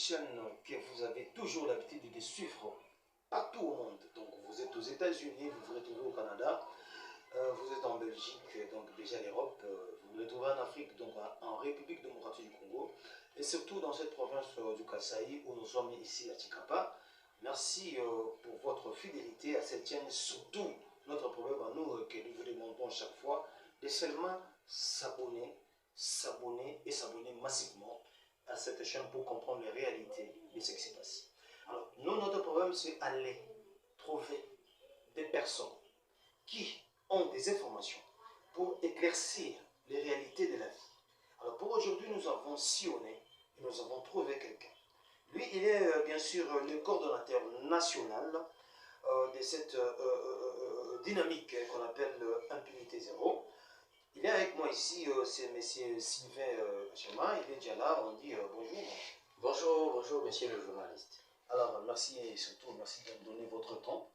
chaîne que vous avez toujours l'habitude de suivre partout au monde. Donc vous êtes aux États-Unis, vous vous retrouvez au Canada, vous êtes en Belgique, donc déjà l'Europe, vous vous retrouvez en Afrique, donc en République démocratique du Congo, et surtout dans cette province du Kasaï où nous sommes ici à Chikapa. Merci pour votre fidélité à cette chaîne, surtout notre problème à nous que nous vous demandons chaque fois de seulement s'abonner et s'abonner massivement à cette chaîne pour comprendre les réalités de ce qui se passe. Alors, nous, notre problème, c'est aller trouver des personnes qui ont des informations pour éclaircir les réalités de la vie. Alors, pour aujourd'hui, nous avons sillonné et nous avons trouvé quelqu'un. Lui, il est bien sûr le coordonnateur national de cette dynamique qu'on appelle Impunité Zéro. Il est avec moi ici, c'est M. Sylvain Chema, il est déjà là, on dit bonjour. Bonjour, monsieur le journaliste. Alors, merci et surtout, merci de nous donner votre temps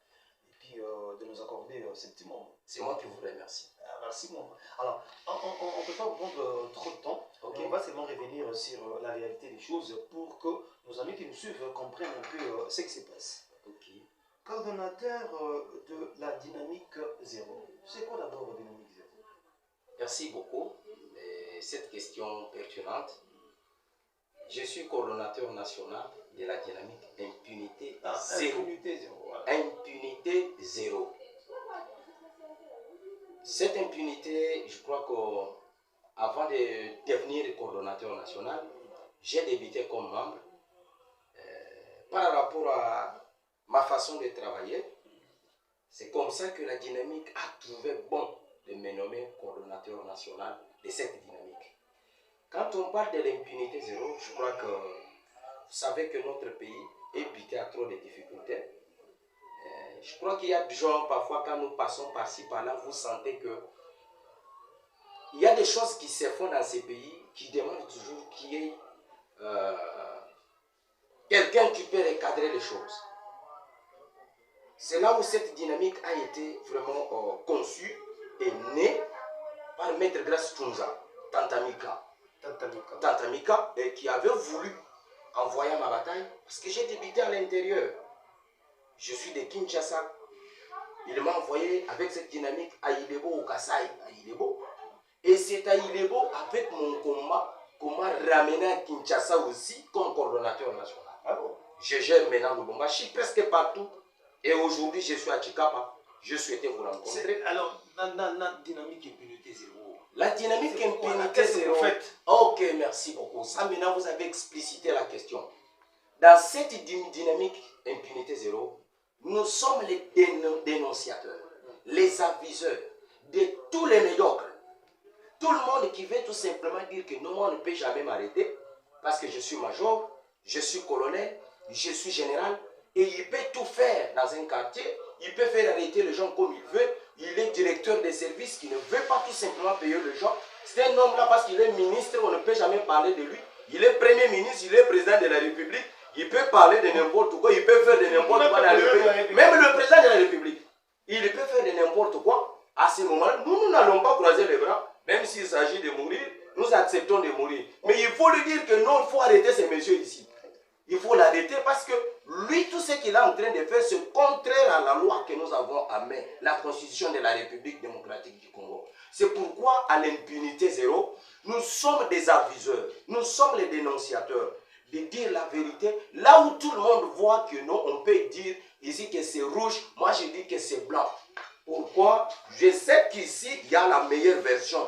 et puis de nous accorder ce petit moment. C'est moi qui vous remercie. Merci, moi. Alors, on ne peut pas prendre trop de temps, okay. On va seulement revenir sur la réalité des choses pour que nos amis qui nous suivent comprennent un peu ce qui se passe. Okay. Coordonnateur de la dynamique zéro. C'est quoi d'abord la dynamique zéro? Merci beaucoup de cette question pertinente. Je suis coordonnateur national de la dynamique Impunité Zéro. Impunité Zéro. Voilà. Impunité Zéro. Cette impunité, je crois qu'avant de devenir coordonnateur national, j'ai débuté comme membre. Par rapport à ma façon de travailler, c'est comme ça que la dynamique a trouvé bon de me nommer coordonnateur national de cette dynamique. Quand on parle de l'impunité zéro, je crois que vous savez que notre pays est buté à trop de difficultés. Je crois qu'il y a des gens, parfois, quand nous passons par-ci, par-là, vous sentez que il y a des choses qui se font dans ces pays qui demandent toujours qu'il y ait quelqu'un qui peut recadrer les choses. C'est là où cette dynamique a été vraiment conçue et née par Maître Grace Tchounza, Tantamika, et qui avait voulu envoyer ma bataille parce que j'ai débuté à l'intérieur. Je suis de Kinshasa. Il m'a envoyé avec cette dynamique à Ilebo, au Kasaï, à Ilebo. Et c'est à Ilebo, avec mon combat, qu'on m'a ramené à Kinshasa aussi comme coordonnateur national. Ah bon? Je gère maintenant le Bomba. Je suis presque partout. Et aujourd'hui, je suis à Chikapa. Je souhaitais vous rencontrer. Alors, dans la dynamique Impunité Zéro. La dynamique Impunité Zéro. Ok, merci beaucoup. Ça, maintenant, vous avez explicité la question. Dans cette dynamique Impunité Zéro, nous sommes les dénonciateurs, les aviseurs de tous les médiocres. Tout le monde qui veut tout simplement dire que non, on ne peut jamais m'arrêter parce que je suis major, je suis colonel, je suis général et il peut tout faire dans un quartier, il peut faire arrêter les gens comme il veut, il est directeur des services qui ne veut pas tout simplement payer les gens. C'est un homme là parce qu'il est ministre, on ne peut jamais parler de lui. Il est premier ministre, il est président de la République. Il peut parler de n'importe quoi, il peut faire de n'importe quoi dans la République. Même le président de la République, il peut faire de n'importe quoi. À ce moment-là, nous n'allons pas croiser les bras, même s'il s'agit de mourir, nous acceptons de mourir. Mais il faut lui dire que non, il faut arrêter ces messieurs ici. Il faut l'arrêter parce que lui, tout ce qu'il est en train de faire, c'est contraire à la loi que nous avons à main, la Constitution de la République démocratique du Congo. C'est pourquoi, à l'impunité zéro, nous sommes des aviseurs, nous sommes les dénonciateurs. De dire la vérité, là où tout le monde voit que non, on peut dire ici que c'est rouge, moi je dis que c'est blanc. Pourquoi? Je sais qu'ici, il y a la meilleure version.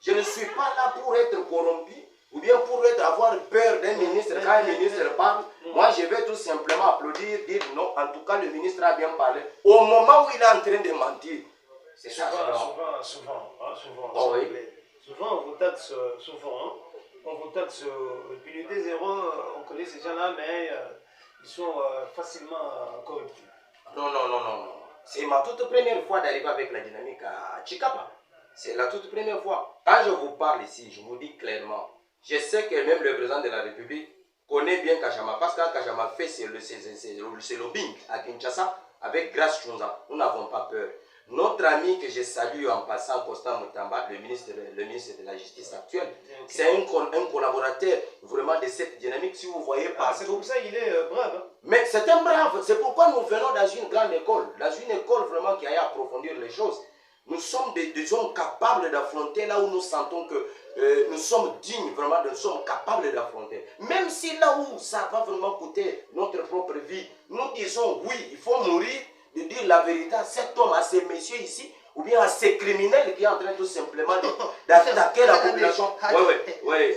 Je ne suis pas là pour être corrompu, ou bien pour avoir peur d'un ministre. Quand un ministre parle, moi je vais tout simplement applaudir, dire non, en tout cas le ministre a bien parlé. Au moment où il est en train de mentir, c'est ça. Souvent, oh, oui. Souvent, on vous taxe souvent. On vous taxe impunité zéro, on connaît ces gens-là, mais ils sont facilement corruptibles. Non. C'est ma toute première fois d'arriver avec la dynamique à Chikapa. C'est la toute première fois. Quand je vous parle ici, je vous dis clairement, je sais que même le président de la République connaît bien Kachama, parce que quand Kachama fait c'est lobbying à Kinshasa avec Grace Tchounza, nous n'avons pas peur. Notre ami que je salue en passant, Constant Mutamba, le ministre de la Justice actuel, c'est un collaborateur vraiment de cette dynamique. Si vous voyez partout. C'est comme ça il est brave. Hein? Mais c'est un brave. C'est pourquoi nous venons dans une grande école. Dans une école vraiment qui a à approfondir les choses. Nous sommes des hommes capables d'affronter là où nous sentons que nous sommes dignes, vraiment, nous sommes capables d'affronter. Même si là où ça va vraiment coûter notre propre vie, nous disons oui, il faut mourir, de dire la vérité à cet homme, à ces messieurs ici, ou bien à ces criminels qui sont en train tout simplement d'attaquer la population. Oui.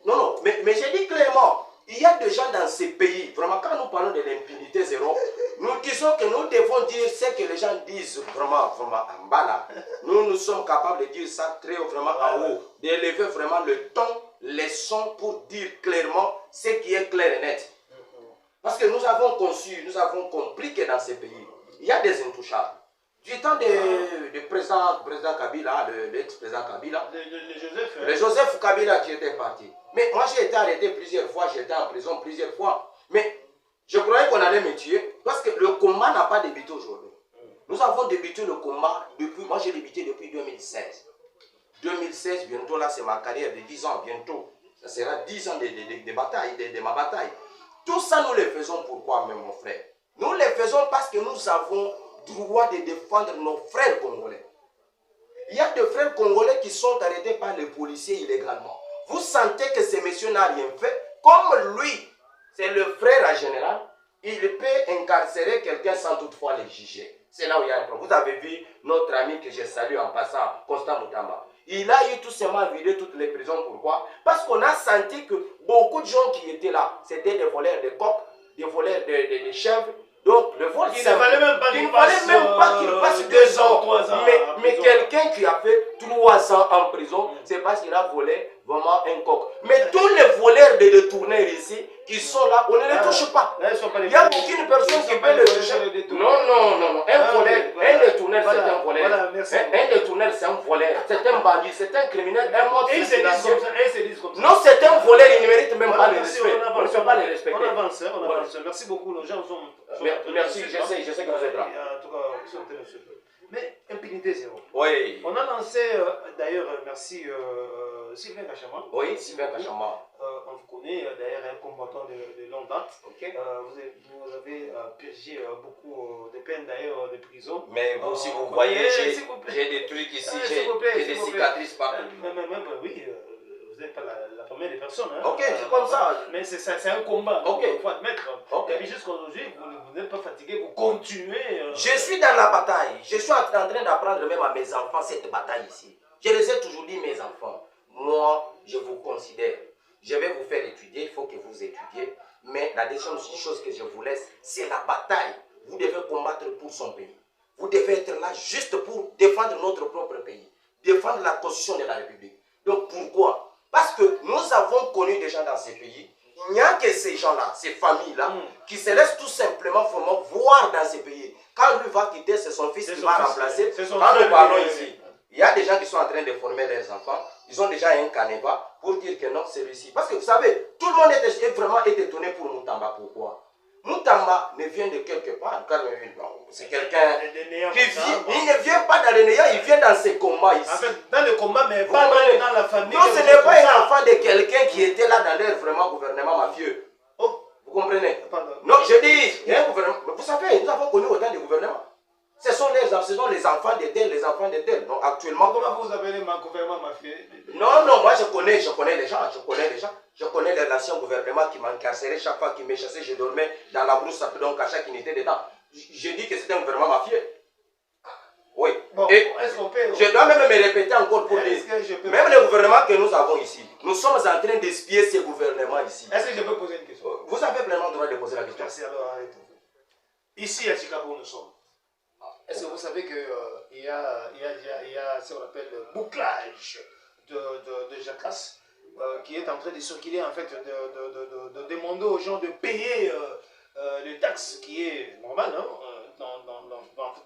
Non, mais je dis clairement, il y a des gens dans ces pays, vraiment, quand nous parlons de l'impunité zéro, nous disons que nous devons dire ce que les gens disent vraiment en bas là. Nous sommes capables de dire ça très vraiment en haut, d'élever vraiment le ton, les sons pour dire clairement ce qui est clair et net. Parce que nous avons conçu, nous avons compris que dans ces pays, il y a des intouchables. Du temps du président Kabila, l'ex-président Kabila, le Joseph Kabila qui était parti. Mais moi j'ai été arrêté plusieurs fois, j'ai été en prison plusieurs fois. Mais je croyais qu'on allait me tuer parce que le combat n'a pas débuté aujourd'hui. Nous avons débuté le combat depuis, moi j'ai débuté depuis 2016. 2016, bientôt là c'est ma carrière de 10 ans, bientôt. Ça sera 10 ans de bataille, de ma bataille. Tout ça nous le faisons pourquoi même mon frère? Nous le faisons parce que nous avons droit de défendre nos frères congolais. Il y a des frères congolais qui sont arrêtés par les policiers illégalement. Vous sentez que ce monsieur n'a rien fait, comme lui, c'est le frère en général, il peut incarcérer quelqu'un sans toutefois le juger. C'est là où il y a un problème. Vous avez vu notre ami que je salue en passant, Constant Mutamba. Il a eu tout simplement vidé toutes les prisons. Pourquoi? Parce qu'on a senti que beaucoup de gens qui étaient là, c'était des voleurs de coqs, des voleurs de chèvres. Donc le vol, il ne fallait même pas qu'il passe 2 ans, 3 ans. Mais quelqu'un qui a fait 3 ans en prison, c'est parce qu'il a volé vraiment un coq. Mais tous les voleurs de détourneurs ici, qui sont là, on ne les touche pas. Il n'y a aucune personne qui peut les toucher. Non. Un détourneur, c'est un voleur. Un détourneur, c'est un voleur. C'est un bandit, c'est un criminel, un mort. Et ils se disent comme ça. Non, c'est un voleur, il ne mérite même pas le respect. On ne peut pas le respecter. On avance. Merci beaucoup, les gens sont... Merci, je sais que vous êtes là. En tout cas, ils sont intéressés. Mais impunité zéro. Oui. On a lancé, d'ailleurs, merci Sylvain Kachama. Oui, Sylvain Kachama. On vous connaît, d'ailleurs, un combattant de longue date. Okay. Vous avez purgé beaucoup de peines, d'ailleurs, de prison. Mais vous, si vous voyez, j'ai des trucs ici, j'ai des cicatrices partout. Oui, vous n'êtes pas la première des personnes. Hein. Ok, c'est comme ça. Mais c'est un combat. Ok. Il faut admettre. Et puis jusqu'à aujourd'hui, vous n'êtes pas fatigué, vous continuez. Je suis dans la bataille. Je suis en train d'apprendre même à mes enfants cette bataille ici. Je les ai toujours dit, mes enfants, moi, je vous considère. Je vais vous faire étudier, il faut que vous étudiez. Mais la deuxième chose que je vous laisse, c'est la bataille. Vous devez combattre pour son pays. Vous devez être là juste pour défendre notre propre pays. Défendre la constitution de la République. Donc pourquoi? Parce que nous avons connu des gens dans ces pays. Il n'y a que ces gens-là, ces familles-là, qui se laissent tout simplement voir dans ces pays. Quand lui va quitter, c'est son fils qui va remplacer. Quand nous parlons ici, il y a des gens qui sont en train de former leurs enfants. Ils ont déjà un canevas pour dire que non, celui-ci. Parce que vous savez, tout le monde est vraiment étonné pour Mutamba. Pourquoi? Mutamba ne vient de quelque part. C'est quelqu'un qui vient. Il ne vient pas dans les néants, il vient dans ses combats ici. En fait, dans le combat, mais pas dans la famille. Non, ce n'est pas un enfant de quelqu'un qui était là dans leur vraiment gouvernement mafieux. Oh. Vous comprenez? Pardon. Non, je dis, il y a un gouvernement. Vous savez, nous avons connu autant de gouvernements. Ce sont les enfants de tel, les enfants de tel. Donc actuellement. Comment vous appelez ma gouvernement mafieux? Non, moi je connais les gens, je connais les anciens gouvernements qui m'incarcéraient chaque fois qu'ils me chassaient, je dormais dans la brousse, donc à chaque unité d'état. Je dis que c'était un gouvernement mafieux. Oui. Bon, et je dois même me répéter encore pour dire, même le gouvernement que nous avons ici, nous sommes en train d'espier ces gouvernements ici. Est-ce que je peux poser une question? Vous avez pleinement le droit de poser la question. Merci, alors arrêtez. Ici à Chicago, nous sommes. Est-ce que vous savez qu'il y a ce qu'on appelle le bouclage de Jacasse qui est en train de circuler, en fait, de demander aux gens de payer les taxes, qui est normal hein,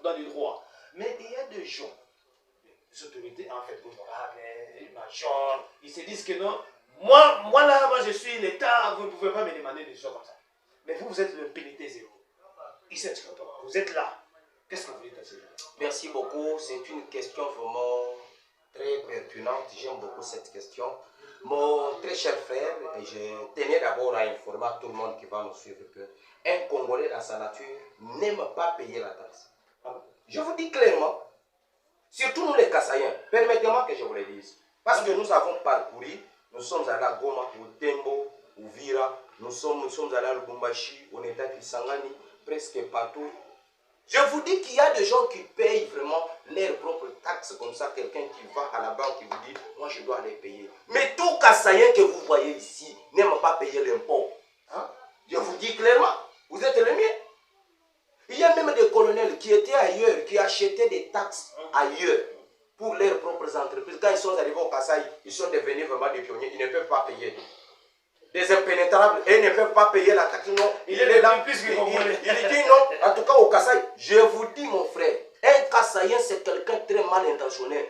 dans les droits. Mais il y a des gens, des autorités, en fait, les majors, ils se disent que non, moi je suis l'État, vous ne pouvez pas me demander des choses comme ça. Mais vous êtes le pénité zéro. Ici, vous êtes là. Qu'est-ce que vous dites à cela? Merci beaucoup. C'est une question vraiment très pertinente. J'aime beaucoup cette question. Mon très cher frère, je tenais d'abord à informer tout le monde qui va nous suivre qu'un Congolais dans sa nature n'aime pas payer la taxe. Je vous dis clairement, surtout nous les Kassaïens, permettez-moi que je vous le dise. Parce que nous avons parcouru, nous sommes allés à Goma, au Tembo, au Vira, nous sommes allés à Lubumbashi, on est à Kisangani, presque partout. Je vous dis qu'il y a des gens qui payent vraiment leurs propres taxes comme ça. Quelqu'un qui va à la banque et vous dit, moi je dois les payer. Mais tout Kassaïen que vous voyez ici n'aime pas payer l'impôt. Hein? Je vous dis clairement, vous êtes les miens. Il y a même des colonels qui étaient ailleurs, qui achetaient des taxes ailleurs pour leurs propres entreprises. Quand ils sont arrivés au Kasaï, ils sont devenus vraiment des pionniers. Ils ne peuvent pas payer. Des impénétrables, et ils ne peuvent pas payer la taxe. Non, il est là. Il dit non, en tout cas au Kasaï. Je vous dis, mon frère, un Kassaïen, c'est quelqu'un très mal intentionné.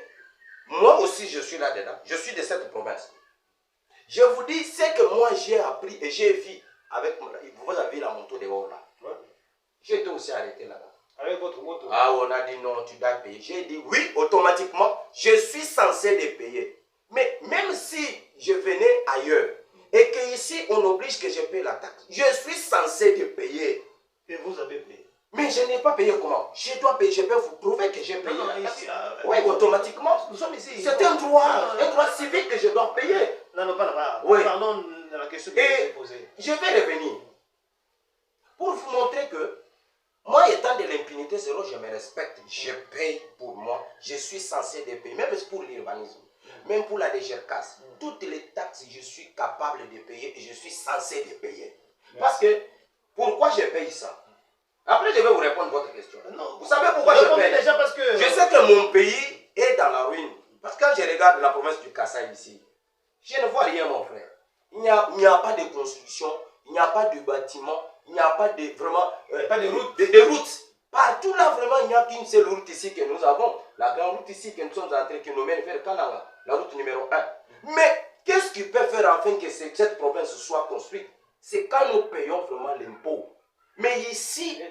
Moi aussi, je suis là-dedans. Je suis de cette province. Je vous dis, c'est que moi j'ai appris et j'ai vu avec. Vous avez la moto dehors là. J'ai été aussi arrêté là-bas. Avec votre moto? Ah, on a dit non, tu dois payer. J'ai dit oui, automatiquement, je suis censé les payer. Mais même si je venais ailleurs et qu'ici on oblige que je paye la taxe, je suis censé de payer. Et vous avez payé? Mais je n'ai pas payé comment? Je dois payer, je peux vous prouver que j'ai payé. Non, ici, oui, automatiquement. Nous sommes ici. C'est un droit civique que je dois payer. Non, pas là-bas. Oui. Parlons de la question que vous avez posée. Je vais revenir pour vous montrer que moi, étant de l'impunité zéro, je me respecte, je paye pour moi, je suis censé de payer, même pour l'urbanisme, même pour la DGRCAS, toutes les taxes, je suis capable de payer et je suis censé de payer. Parce que, pourquoi je paye ça? Après, je vais vous répondre à votre question. Non, vous savez pourquoi je paye? Déjà parce que... Je sais que mon pays est dans la ruine. Parce que quand je regarde la province du Kasaï ici, je ne vois rien, mon frère. Il n'y a pas de construction, il n'y a pas de bâtiment, il n'y a pas de vraiment pas de routes. De routes. Partout là, vraiment, il n'y a qu'une seule route ici que nous avons. La grande route ici que nous sommes en train de nous mène vers Kananga, la route numéro 1. Mais qu'est-ce qui peut faire afin que cette province soit construite? C'est quand nous payons vraiment l'impôt. Mais ici,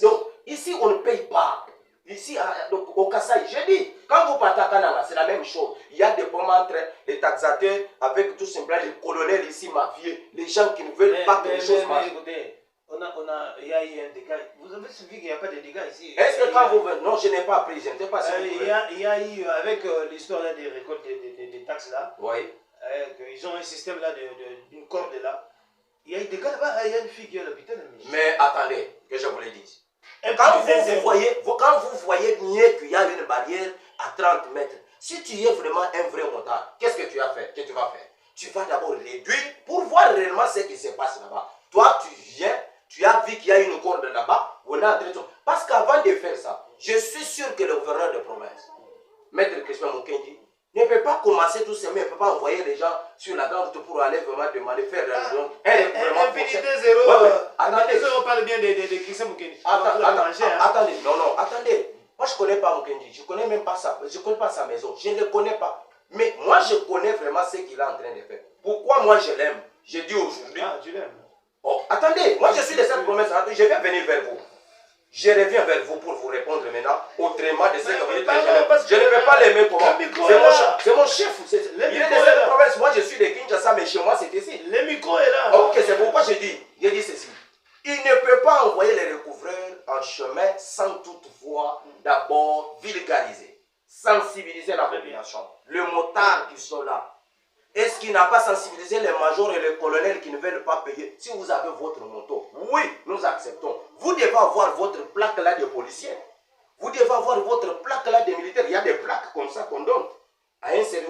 donc, ici, on ne paye pas. Ici, donc, au Kasaï, j'ai dit, quand vous partez à Kananga, c'est la même chose. Il y a des pommes entre les taxateurs avec tout simplement les colonels ici mafieux, les gens qui ne veulent pas que les choses marchent. Écoutez, il y a eu un dégât. Vous avez suivi qu'il n'y a pas de dégâts ici? Est-ce que quand vous... Non, je n'ai pas appris, je ne sais pas si il y a eu, avec l'histoire des récoltes des taxes là, oui. Ils ont un système là, d'une corde là. Il y a eu des gars là-bas, il y a une fille qui est à l'hôpital. Mais attendez, que je vous le dise. Quand vous voyez bien qu'il y a une barrière à 30 mètres, si tu es vraiment un vrai motard, qu'est-ce que tu vas faire? Tu vas d'abord réduire pour voir réellement ce qui se passe là-bas. Toi, tu viens, tu as vu qu'il y a une corde là-bas, on a parce qu'avant de faire ça, je suis sûr que le gouverneur de province, Maître Christian Mukendi, ne peut pas commencer tout seul, mais ne peut pas envoyer les gens sur la grande route pour aller vraiment demander faire la raison. Infinité zéro. Attendez, on parle bien de Christian Mukendi. Attendez, attendez. Moi, je ne connais pas Mukendi, je ne connais même pas ça, je ne connais pas sa maison, je ne le connais pas. Mais moi, je connais vraiment ce qu'il est en train de faire. Pourquoi moi, je l'aime? Je dis aujourd'hui. Ah, tu l'aimes? Oh, attendez, moi, je suis de cette promesse. Je vais venir vers vous. Je reviens vers vous pour vous répondre maintenant autrement de ce que vous dites. Je ne vais pas l'aimer comment. C'est mon chef. Il est de cette province. Moi, je suis de Kinshasa, mais chez moi, c'est ici. Le micro est là. Ok, c'est pourquoi j'ai dit ceci. Il ne peut pas envoyer les recouvreurs en chemin sans toutefois d'abord vulgariser, sensibiliser la population. Le motard qui sont là. Est-ce qu'il n'a pas sensibilisé les majors et les colonels qui ne veulent pas payer? Si vous avez votre moto, oui, nous acceptons. Vous devez avoir votre plaque là de policiers. Vous devez avoir votre plaque là de militaires. Il y a des plaques comme ça qu'on donne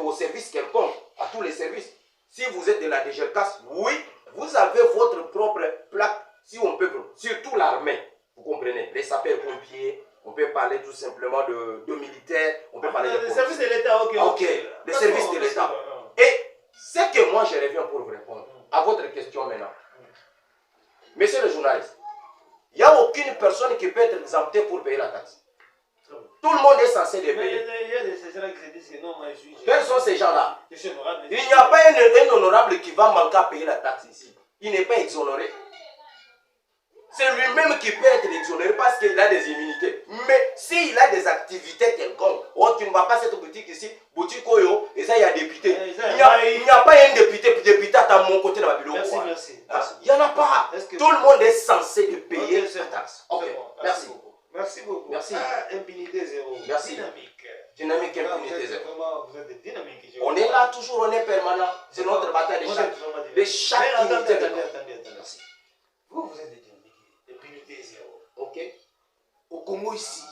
au service quelconque, à tous les services. Si vous êtes de la DGRCAS, oui, vous avez votre propre plaque, si on peut, surtout l'armée. Vous comprenez, les sapeurs-pompiers, on peut parler tout simplement de militaires, on peut parler de services de l'État, ok, les services de l'État. Et c'est que moi, je reviens pour vous répondre à votre question maintenant. Monsieur le journaliste, il n'y a aucune personne qui peut être exemptée pour payer la taxe. Tout le monde est censé les payer. Il y a des gens qui se disent que non, moi je suis... Quels sont ces gens-là? Il n'y a pas un honorable qui va manquer à payer la taxe ici. Il n'est pas exonéré. C'est lui-même qui peut être exonéré parce qu'il a des immunités. Mais s'il a des activités quelconques, oh, tu ne vas pas cette boutique ici, boutique Oyo, et ça, il y a député. Il n'y a pas un député à mon côté dans ma bureau. Merci, merci. Il n'y en a pas. Tout le monde est censé de payer la taxe. Ok, merci. Merci beaucoup. Merci. Impunité zéro. Merci. Dynamique, impunité zéro. Vous êtes dynamique. On est là toujours, on est permanent. C'est notre bataille de chaque unité. Attendez. Merci. Vous êtes des dynamiques. Impunité zéro. Ok. Au Congo ici.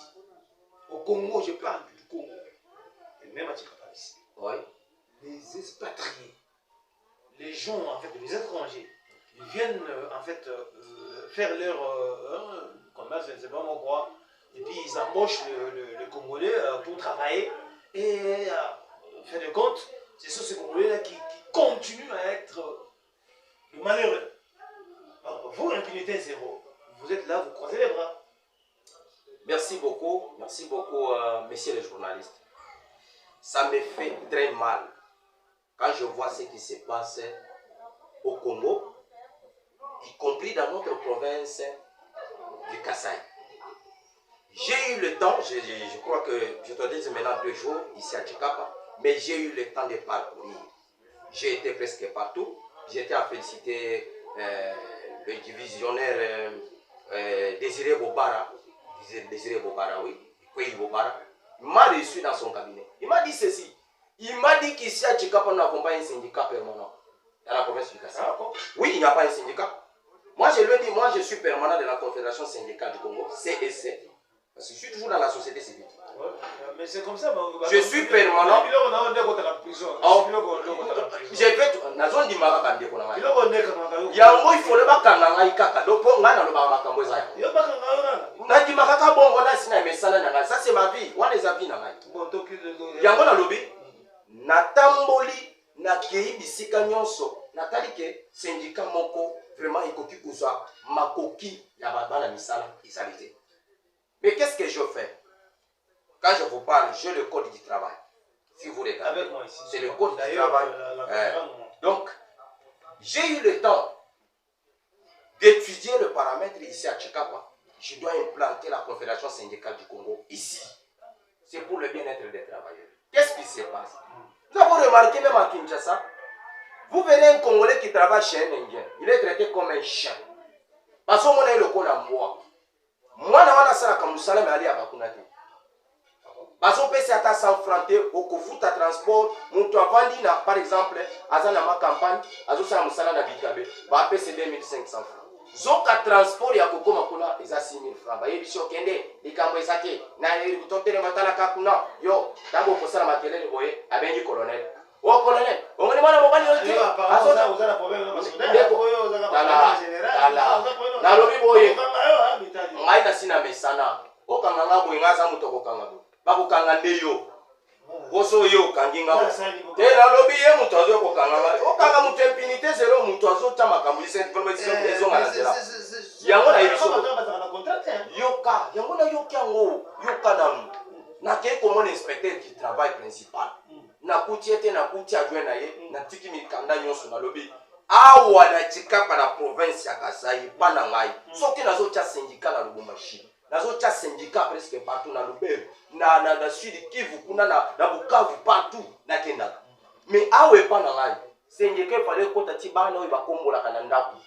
Au Congo, je parle du Congo. Et même à Tchikapa ici. Oui. Les expatriés, les gens, en fait, les étrangers, ils viennent en fait faire leur commerce, je ne sais pas moi quoi, et puis ils embauchent le Congolais pour travailler, et en fin de compte, ce sont ces Congolais-là qui continuent à être malheureux. Alors, vous, impunité zéro, vous êtes là, vous croisez les bras. Merci beaucoup, messieurs les journalistes. Ça me fait très mal quand je vois ce qui se passe au Congo, y compris dans notre province du Kasaï. J'ai eu le temps, je crois que je te dis maintenant 2 jours ici à Tchikapa, mais j'ai eu le temps de parcourir. J'ai été presque partout. J'ai été à féliciter le divisionnaire Désiré Bobara. Désiré Bobara, oui. Bobara. Il m'a reçu dans son cabinet. Il m'a dit ceci. Il m'a dit qu'ici à Tchikapa, nous n'avons pas un syndicat permanent. Dans la province du Kasaï. Oui, il n'y a pas un syndicat. Moi, je lui ai dit, moi, je suis permanent de la Confédération syndicale du Congo, CSC. Parce que je suis toujours dans la société civile. Ouais, mais c'est comme ça. Je suis permanent. J'ai fait tout. Il faut le ça c'est ma vie. Natamboli na kei bisika nyonso natali ke syndicat moko vraiment ekoki kozwa makoki ya bana misala ezalité. Mais qu'est-ce que je fais? Quand je vous parle, j'ai le code du travail. Si vous regardez, c'est le code du travail. Donc, j'ai eu le temps d'étudier le paramètre ici à Tchikapa. Je dois implanter la Confédération syndicale du Congo ici. C'est pour le bien-être des travailleurs. Qu'est-ce qui se passe? Nous avons remarqué même à Kinshasa, vous verrez un Congolais qui travaille chez un Indien. Il est traité comme un chien. Parce qu'on a eu le col à moi. Moi, je suis allé à Bakunati. Parce qu'on peut s'affronter au Kofuta transport. Par exemple, à ma campagne, à Musala Bikabe, va payer 2500 francs. Zoka transport ya Koko Makuna, ils ont 6000 francs. Bah, il faut qu'il y ait des camps qui na il faut tenir matala kakuna. Yo, tango pour ça matériel le boye, a bien colonel. Oh colonel, on me demande à mon bali. Na lobi boye. Ngai na sina mesana. O kanganga boye ngaza mutoko kanga. Babu kanga ndeyo. Boso yo kanginga. Te na lobi ye mutazo ko kanga. O kanga mutempinité zéro mutazo tama kamulise information ezo ngala. Yango na ibiso. Yoka, yango na yokango. Yoka na ke comme inspecteur qui travaille principal. Na kutiete na kuti adjoint na ye na tiki mikanda nyonso na lobi. Awa na Tchikapa na province ya Kasai pana ngai. Soki nazo cha syndicat na Lubumbashi. Nazo cha syndicat presque partout na Lubero. Na Sud Kivu kuna na Bukavu partout na kenda. Mais awe pana ngai. Syndicat fallait ko tati bana we bakombola kana ndaku.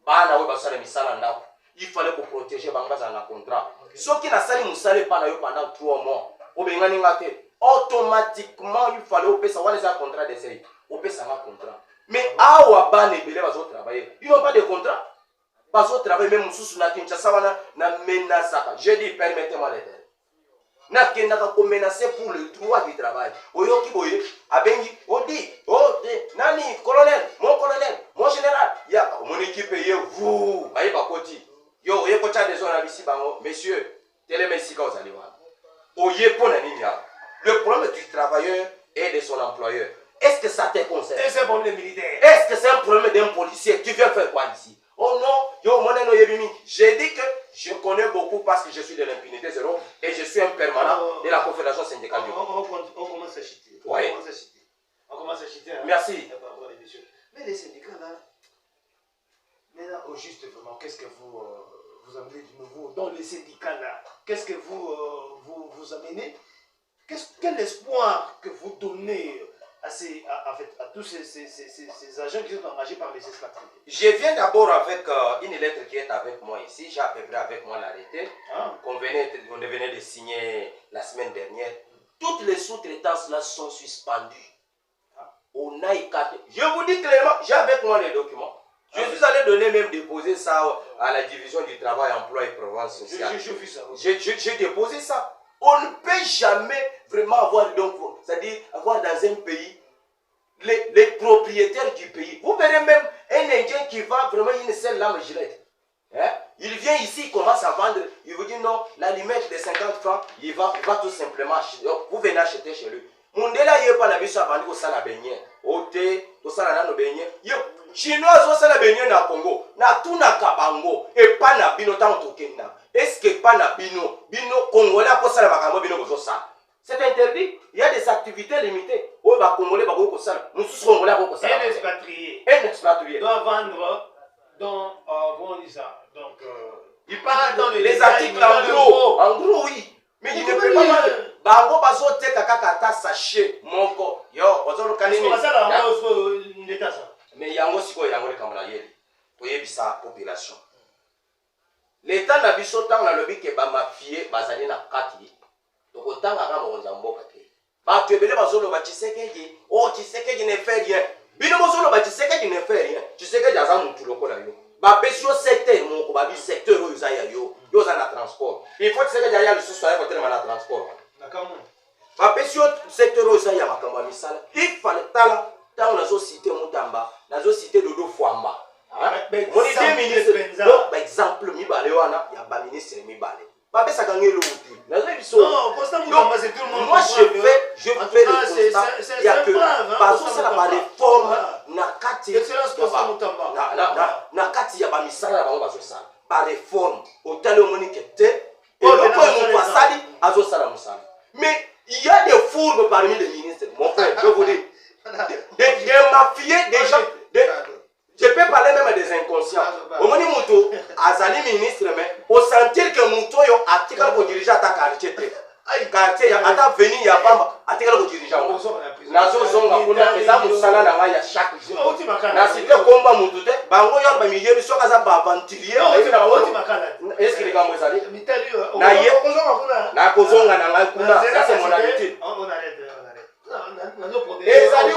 Bana we basala misala ndaku. Il fallait pour protéger bangaza na contrat. Soki na sali musale pana yo pendant 3 mois. Obengani ngate. Automatiquement il fallait au pesa wana za contrat d'essai. Au pesa un contrat. Mais awa bane belé bazo travailler. Ils n'ont pas de contrat. Bazo travailler même sous na Kinshasa wana na menasaka. Je dis permettez-moi l'aider. Na kendaka ko menacer pour le droit du travail. Oyoki boye abengi odi nani colonel, mon général, ya mon équipe ye vous. Baye bakoti. Yo ye ko cha des zones ici bango, messieurs, télémesika ozali wana. Oye pona nini ya. Le problème du travailleur et de son employeur. Est-ce que ça te concerne? Est-ce que c'est un problème militaire? Est-ce que c'est un problème d'un policier? Tu viens faire quoi ici? Oh non, yo moneno yebimi. J'ai dit que je connais beaucoup parce que je suis de l'impunité zéro et je suis un permanent de la Confédération syndicale. On commence à chiter. On commence à chiter. Merci. Mais les syndicats là, maintenant au juste vraiment, qu'est-ce que vous amenez du nouveau dans les syndicats là? Qu'est-ce que vous amenez? Quel espoir que vous donnez à tous ces agents qui sont engagés par les expatriés? Je viens d'abord avec une lettre qui est avec moi ici. J'ai à peu près avec moi l'arrêté qu'on venait de signer la semaine dernière. Toutes les sous-traitances là sont suspendues. On a écarté. Je vous dis clairement, j'ai avec moi les documents. Je suis allé donner même déposer ça à la division du travail, emploi et province sociale. J'ai vu ça. J'ai déposé ça. On ne peut jamais vraiment avoir, donc, c'est-à-dire avoir dans un pays les propriétaires du pays. Vous verrez même un Indien qui va vraiment une seule lame gilette. Hein? Il vient ici, il commence à vendre, il vous dit non, la limite de 50 francs, il va tout simplement acheter. Donc, vous venez acheter chez lui. Mondela il n'y a pas la mission à vendre au sala beignet. Au thé, au sala no beignet. Chinois au sala beignet na Congo. Na tout na kabango. Et pas na bino tant au Kenya. Est-ce que pas na bino congolais à sala makambo bino bozo ça? C'est interdit. Il y a des activités limitées. Oh bah congolais bah go sala. Nous tous congolais à go sala. Un expatrié. Un expatrié doit vendre dans comment on dit ça? Donc il parle dans les articles en gros. En gros oui. Mais il ne peut pas vendre. Bango bazo te kakata sachet moko. Yo, bazo lo kanini. Mais yango siko yango le kamala yeli. Oyebisa population. L'état na biso tang na lobi ke ba mafie bazali na kati. Donc autant ka mo mboka te. Ba tebele bazo lo ba Tshisekedi. Oh Tshisekedi ne fait rien. Bino bazo lo ba Tshisekedi ne fait rien. Tshisekedi aza mutu lokola yo. Ba pesio secteur moko ba bi secteur oyo za ya yo. Yo za na transport. Il faut Tshisekedi ya le susu ya côté na transport. Ma pesio secteur oyo ya makambo ya misala. Il fallait tala tant nazo cité Mutamba, nazo cité Dodo Fwamba. Mon idée ministre, donc par exemple mibale wana ya ba ministre mibale. Ba pesa kangelo uti. Nazo biso. Non, constat Mutamba c'est tout le monde. Moi je fais le constat. Il y a que parce que ça la réforme na kati. Excellence constat Mutamba. Na kati ya ba misala ba bazo sala. Ba réforme otale monique te. Et le point mo pasali azo sala musala. Mais il y a des fourbes parmi les ministres. Mon frère, je vous dis. Des mafieux, des gens. Je peux parler même des inconscients. Au moment où Azali ministre, mais au sentir que Mouto a tiré le dirigeant à ta quartier. Quartier, à ta venue, il y a pas à tirer le dirigeant. Nazo zonga kuna eza musala na ngai ya chaque jour. Na cité komba mutu te, bango yo ba milieu biso kaza ba aventurier. Est-ce que les gars ezali? Na ye na kozonga na ngai kuna, ça c'est mon habitude. On arrête. Ezali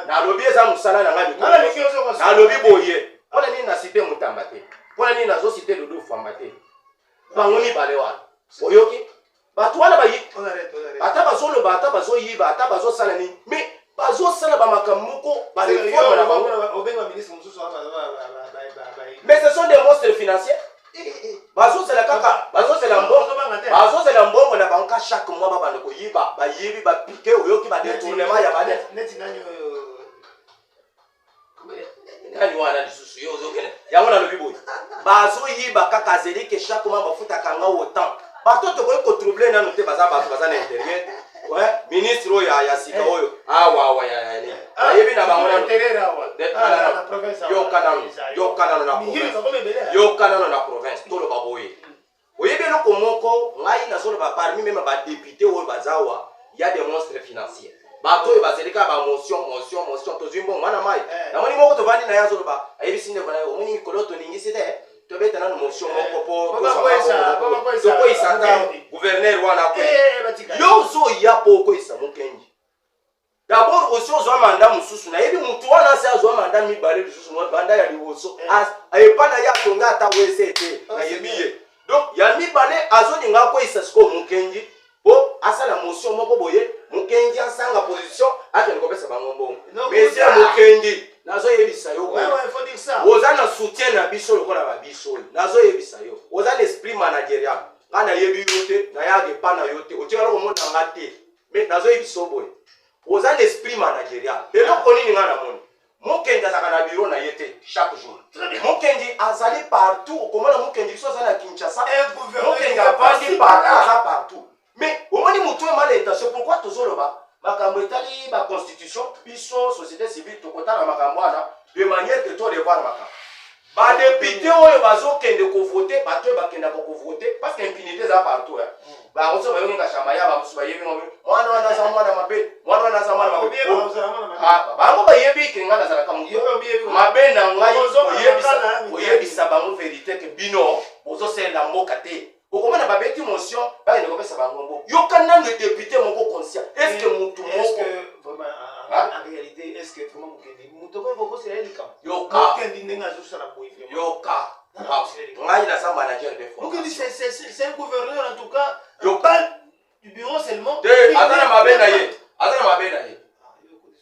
na lobi eza musala na ngai mikolo. Na lobi boye. Pona nini na cité Mutamba te? Pona nini nazo cité Dodo Fwamba te? Bango mibale wana. Oyoki? Bato wana ba yi. Ata bazolo bata bazo yiba, ata bazo sala ni. Mais bazo sala ba makamoko, ba réforme na bango. Mais ce sont des monstres financiers. Bazo c'est la kaka, bazo c'est la mbongo. Bazo c'est la mbongo na banka chaque mois ba bana ko yiba, ba yibi ba piquer oyoki ba détournement ya ba net. Neti nani Nani wana lisusu yo ozokene. Ya wana lobi boy. Bazo yiba kaka zeli ke chaque mois ba futa kanga autant. Bato to ko troubler na noté baza ba baza na intérieur. Ouais, ministre ya sika oyo. Ah wa ya ni. Ayebi na bango na intérieur awa. Na province. Yo kanano na province. Yo kanano na province. Tolo baboye. Oyebi loko moko ngai na solo ba parmi même ba député oyo bazawa, il y a des monstres financiers. Bato oyo bazeleka ba motion to zimbo mwana mai. Na moni moko to vandi na yazo ba. Ayebi sine bana o moni mikolo to ningi site. To beta na motion moko po. Ko isata gouverneur wana ko. Yo zo ya poko isa mukenji. D'abord aussi aux mandat mususu na yebi mutu wana se azwa mandat mibale mususu mo banda ya liboso. Ayepana ya tonga ata wesete na yebiye. Donc ya mibale azoninga ko isa siko mukenji. Bo asala motion moko boye mukenji asanga position ate ngopesa bangombo. Mais c'est mukenji nazo yebisa yo. Ouais, il faut dire ça. Ozana soutien na biso lokola ba biso. Nazo yebisa yo. Ozana esprit managérial. Kana yebi yote na yage pana yote. Otikala ko mona ngate. Mais nazo yebiso boye. Ozana esprit managérial. Lelo konini ngana moni. Mokenji azaka na bureau na yete chaque jour. Mokenji azali partout. Komona mokenji so azana Kinshasa. Mokenji avandi partout. Mais au moment où tu es mal intention, pourquoi tu es là? Makambo etali ba constitution, biso société civile tokota na makambo wana de manière que to revoir makambo. Ba député oyo bazokende voter, bato bakenda voter parce que impunité ça partout hein. Ba ozo ba yonga shamaya ba musu ba yebi ngobe. Mwana wana za mwana mabe. Mwana wana za mwana mabe. Ah, ba ngo ba yebi kinga na zalaka mu. Mabe na ngai oyebisa bango vérité que bino bozo senda mboka te. Okomana ba beti motion ba ene ko pesa bango mbo. Yokana le député moko conscient. Est-ce que mutu moko est-ce que vraiment en réalité est-ce que vraiment mukendi mutu ko c'est elle quand yoka mukendi ndenga zo sala boy yoka ngai na sa manager de fois mukendi c'est un gouverneur en tout cas yoka du bureau seulement azana mabe na ye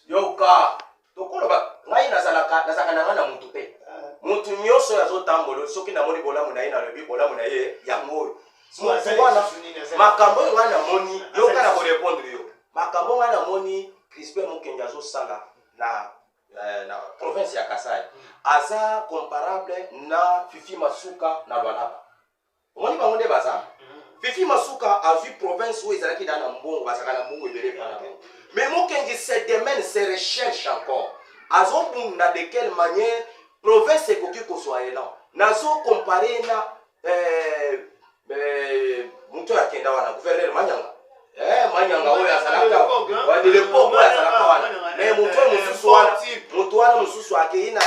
yoka tokolo ba ngai na saka na mutu te mutu nyoso ya zo tambolo soki na moni bolamu na ye na lebi bolamu na ye yango makambo nga na moni yoka na ko répondre yo makambo nga na moni Crispin Mukenga zo sala na province ya Kasai aza comparable na Fifi Masuka na Lualaba moni bango nde baza Fifi Masuka a vu province où ezalaki dans mbongo bazaka na mbongo ebele pana mais Mukenga se demande se recherche encore azo bunda de quelle manière province ekoki kozwa elan nazo comparer na muto ya kenda wana gouverneur Manyanga Manyanga oyo azalaka wa de l'époque oyo azalaka wana mais muto wana mususu akei na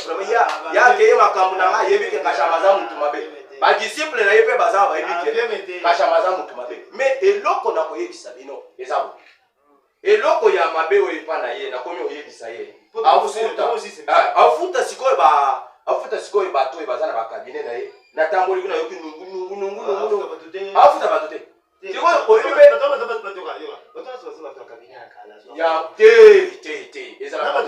vraiment ya akei makambo na nga yebike kashamaza mutu mabe ba disciple na yepe baza ba yebike kashamaza mutu mabe mais eloko na koyebisa bino ezabo eloko ya mabe oyo epana ye na komi oyebisa ye afuta sikoyo bato baza na bakabine na ye na tamboli kuna yoki nungu afuta bato te sikoyo oyibe ya te ezala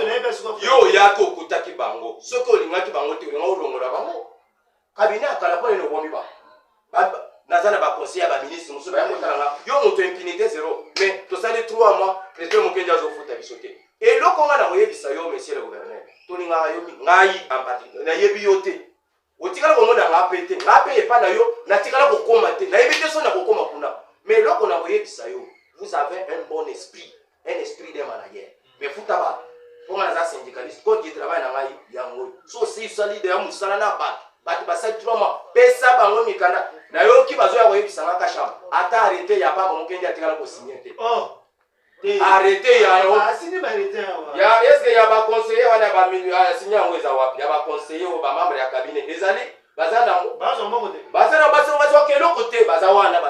yo yako okutaki bango soki olingaki bango te olinga olongola bango kabine akala pone no bombi ba nazana ba conseiller ba ministre musu ba yamotala yo moto impunité zéro mais to sali 3 mois président Mukenga zo futa bisote et loko nga na koyebisa yo monsieur le gouverneur tolinga yo ngai en particulier na yebi yo te otikala ko mona ngapete ngape epa na yo na tikala ko koma te na yebi te so na ko koma kuna mais loko na koyebisa yo vous avez un bon esprit de manager mais futa ba on a za syndicaliste code du travail na ngai yango so si sali de musala na ba basali 3 mois pesa bango mikanda na yo ki bazo ya koyebisa nga kashamba ata arrêté ya pa Mukenga tikala ko signer te arrêté ya yo ya est-ce que ya ba conseiller wana ba milieu signer yango eza wapi ya ba conseiller o ba membre ya cabinet ezali bazana bazo kelo côté bazawana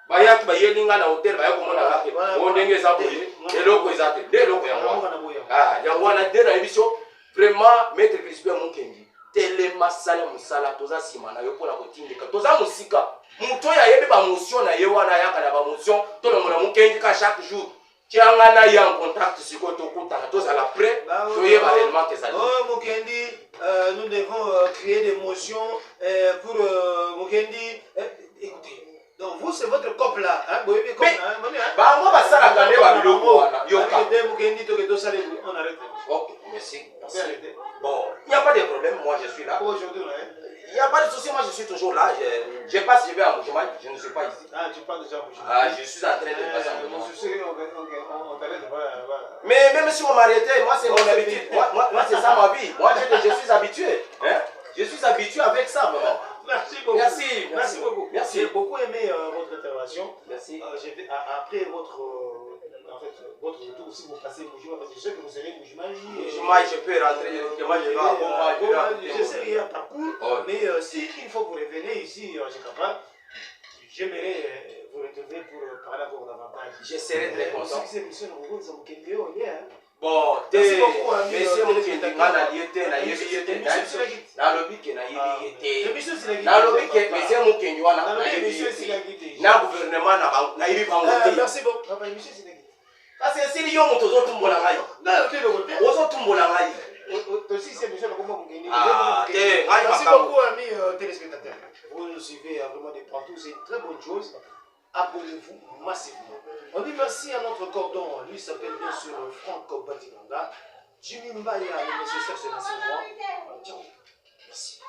bayaki bayelinga na hotel bayako mona ngake ondenge za boye eloko ezate de eloko yango yango wana de na émission vraiment maître Crispin Mukenga telema sala musala toza sima na yo pona kotindika toza musika muto ya yebi ba motion na ye wana yaka na ba motion to longona Mukenga ka chaque jour tianga na ya en contact siko to kutana toza la près to ye ba élément que ça Mukenga nous devons créer des motions pour Mukenga écoutez donc vous c'est votre couple là hein boyebi comme ba ngo ba sala kande ba biloko wana yoka Mukenga to que to sala on arrête. OK merci. Bon, il n'y a pas de problème, moi je suis là. Aujourd'hui, il n'y a pas de souci, moi je suis toujours là. Je passe, je vais à Moujima, je ne suis pas ici. Ah, tu pars déjà à Moujima. Ah, je suis en train de passer à Moujima. Je suis on t'arrête, voilà. Mais même si on m'arrêtait, moi c'est mon habitude. Moi c'est ça ma vie. Moi je suis habitué. Hein? Je suis habitué avec ça, vraiment. Merci beaucoup. Merci beaucoup. Merci. J'ai beaucoup aimé votre intervention. Merci. Après votre retour, si vous passez Moujima, parce que je sais que vous serez Moujima. Moujima, je peux rentrer directement, je vais à Goma. Je sais qu'il y a un parcours, mais si une fois vous revenez ici, j'aimerais vous retrouver pour parler encore davantage. Je serai très content. Bon, merci beaucoup, monsieur Mukenga na liete na yebi na lobike na yebi na lobike monsieur Mukenga wana na gouvernement na yebi bango te. Merci beaucoup. Papa monsieur Sineki. Parce que si yo moto zo tumbola ngai. Na te le côté. Ozo tumbola ngai. Aussi c'est monsieur Mukenga. Merci beaucoup amis téléspectateurs. Vous nous suivez vraiment de partout, c'est une très bonne chose. Abonnez-vous massivement. On dit merci à notre cordon. Lui s'appelle bien sûr Franck Batinanga. Jimmy Mbaya, le nécessaire, c'est moi. Ciao. Merci.